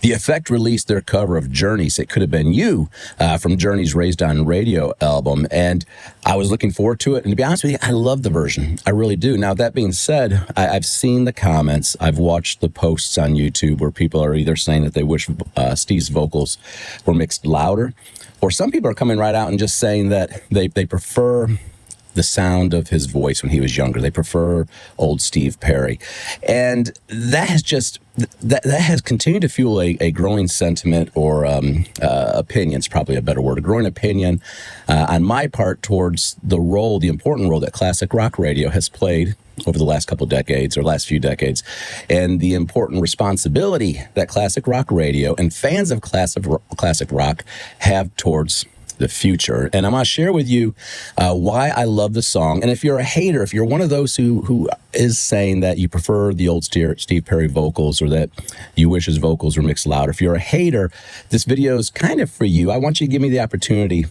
The Effect released their cover of Journey's It Could Have Been You from Journey's Raised on Radio album, and I was looking forward to it. And to be honest with you, I love the version. I really do. Now, that being said, I've seen the comments. I've watched the posts on YouTube where people are either saying that they wish Steve's vocals were mixed louder, or some people are coming right out and just saying that they prefer the sound of his voice when he was younger. They prefer old Steve Perry. And that has just, that has continued to fuel a growing sentiment, or opinion's probably a better word, a growing opinion on my part towards the role, the important role that classic rock radio has played over the last couple decades, or last few decades, and the important responsibility that classic rock radio and fans of classic rock have towards the future. And I'm going to share with you why I love the song. And if you're a hater, if you're one of those who is saying that you prefer the old Steve Perry vocals, or that you wish his vocals were mixed louder, if you're a hater, this video is kind of for you. I want you to give me the opportunity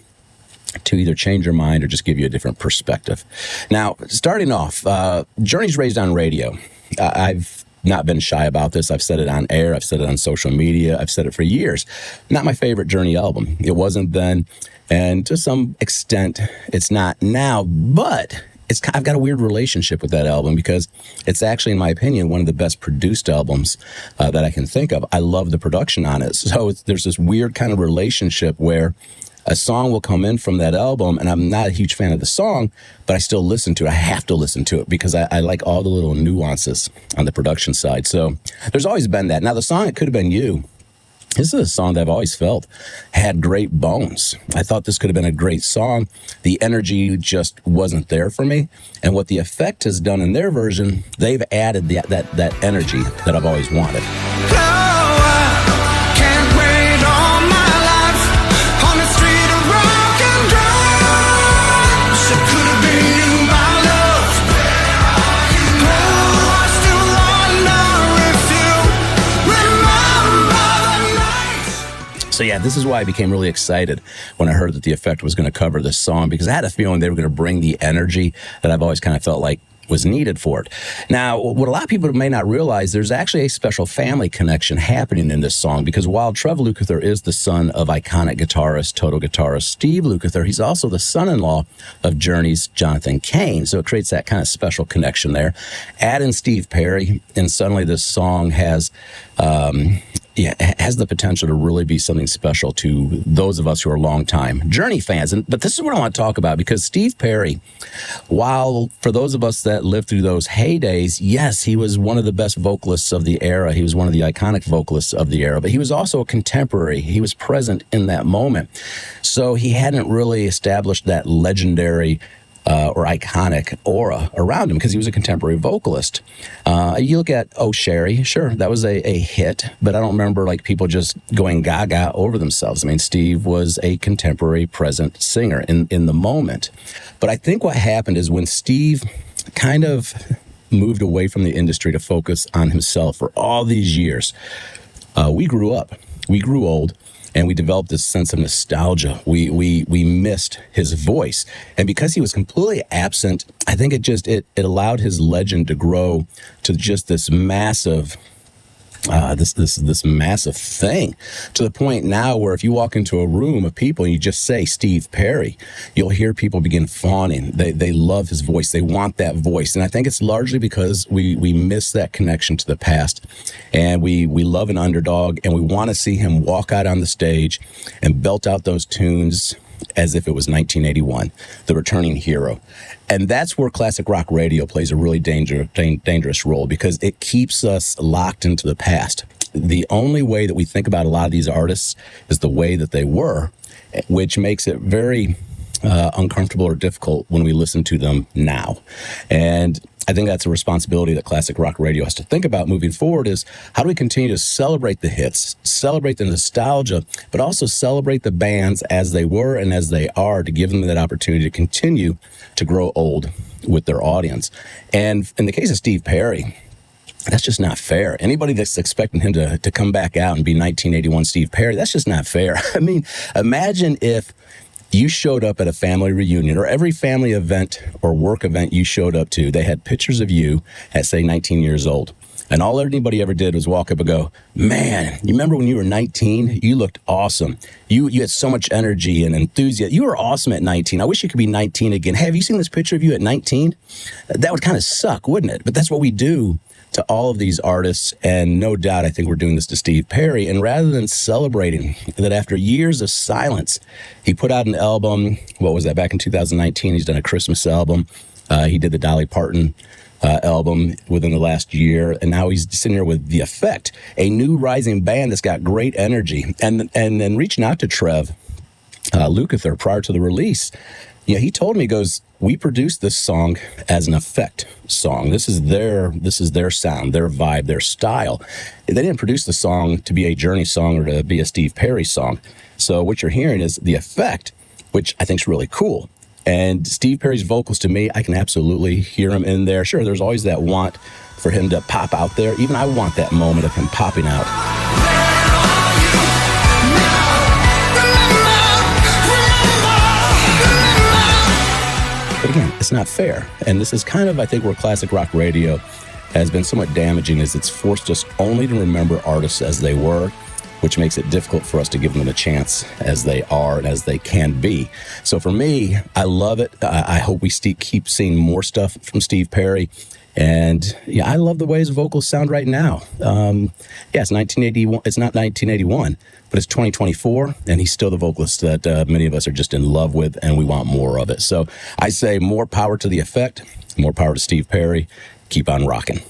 to either change your mind or just give you a different perspective. Now, starting off, Journey's Raised on Radio. I've not been shy about this. I've said it on air. I've said it on social media. I've said it for years. Not my favorite Journey album. It wasn't then, and to some extent, it's not now. But I've got a weird relationship with that album, because it's actually, in my opinion, one of the best produced albums that I can think of. I love the production on it. So there's this weird kind of relationship where a song will come in from that album, and I'm not a huge fan of the song, but I still listen to it. I have to listen to it because I like all the little nuances on the production side. So there's always been that. Now, the song It Could Have Been You, this is a song that I've always felt had great bones. I thought this could have been a great song. The energy just wasn't there for me. And what The Effect has done in their version, they've added that energy that I've always wanted. So yeah, this is why I became really excited when I heard that The Effect was going to cover this song, because I had a feeling they were going to bring the energy that I've always kind of felt like was needed for it. Now, what a lot of people may not realize, there's actually a special family connection happening in this song, because while Trev Lukather is the son of iconic guitarist, Toto guitarist Steve Lukather, he's also the son-in-law of Journey's Jonathan Cain. So it creates that kind of special connection there. Add in Steve Perry, and suddenly this song has the potential to really be something special to those of us who are longtime Journey fans. But this is what I want to talk about, because Steve Perry, while for those of us that lived through those heydays, yes, he was one of the best vocalists of the era. He was one of the iconic vocalists of the era, but he was also a contemporary. He was present in that moment. So he hadn't really established that legendary or iconic aura around him, because he was a contemporary vocalist. You look at Oh Sherry, sure, that was a hit, but I don't remember like people just going gaga over themselves. I mean, Steve was a contemporary present singer in the moment. But I think what happened is when Steve kind of moved away from the industry to focus on himself for all these years, we grew up, we grew old, and we developed this sense of nostalgia. We missed his voice. And because he was completely absent, I think it allowed his legend to grow to just this massive this massive thing, to the point now where if you walk into a room of people and you just say Steve Perry, you'll hear people begin fawning. They love his voice. They want that voice. And I think it's largely because we miss that connection to the past, and we love an underdog, and we want to see him walk out on the stage and belt out those tunes as if it was 1981, the returning hero. And that's where classic rock radio plays a really dangerous role, because it keeps us locked into the past. The only way that we think about a lot of these artists is the way that they were, which makes it very uncomfortable or difficult when we listen to them now. And I think that's a responsibility that classic rock radio has to think about moving forward, is how do we continue to celebrate the hits, celebrate the nostalgia, but also celebrate the bands as they were and as they are, to give them that opportunity to continue to grow old with their audience. And in the case of Steve Perry, that's just not fair. Anybody that's expecting him to come back out and be 1981 Steve Perry, that's just not fair. I mean, imagine if you showed up at a family reunion, or every family event or work event you showed up to, they had pictures of you at, say, 19 years old. And all anybody ever did was walk up and go, man, you remember when you were 19? You looked awesome. You had so much energy and enthusiasm. You were awesome at 19. I wish you could be 19 again. Hey, have you seen this picture of you at 19? That would kind of suck, wouldn't it? But that's what we do to all of these artists. And no doubt, I think we're doing this to Steve Perry. And rather than celebrating that after years of silence, he put out an album. What was that? Back in 2019, he's done a Christmas album. He did the Dolly Parton album within the last year, and now he's sitting here with The Effect, a new rising band that's got great energy. And then reaching out to Trev Lukather prior to the release, he told me, he goes, we produced this song as an Effect song. This is their sound, their vibe, their style. They didn't produce the song to be a Journey song or to be a Steve Perry song. So what you're hearing is The Effect, which I think is really cool. And Steve Perry's vocals, to me, I can absolutely hear him in there. Sure, there's always that want for him to pop out there. Even I want that moment of him popping out. But again, it's not fair. And this is kind of, I think, where classic rock radio has been somewhat damaging, is it's forced us only to remember artists as they were, which makes it difficult for us to give them a chance as they are and as they can be. So for me, I love it. I hope we keep seeing more stuff from Steve Perry. And I love the way his vocals sound right now. It's 1981. It's not 1981, but it's 2024, and he's still the vocalist that many of us are just in love with, and we want more of it. So I say more power to The Effect, more power to Steve Perry. Keep on rocking.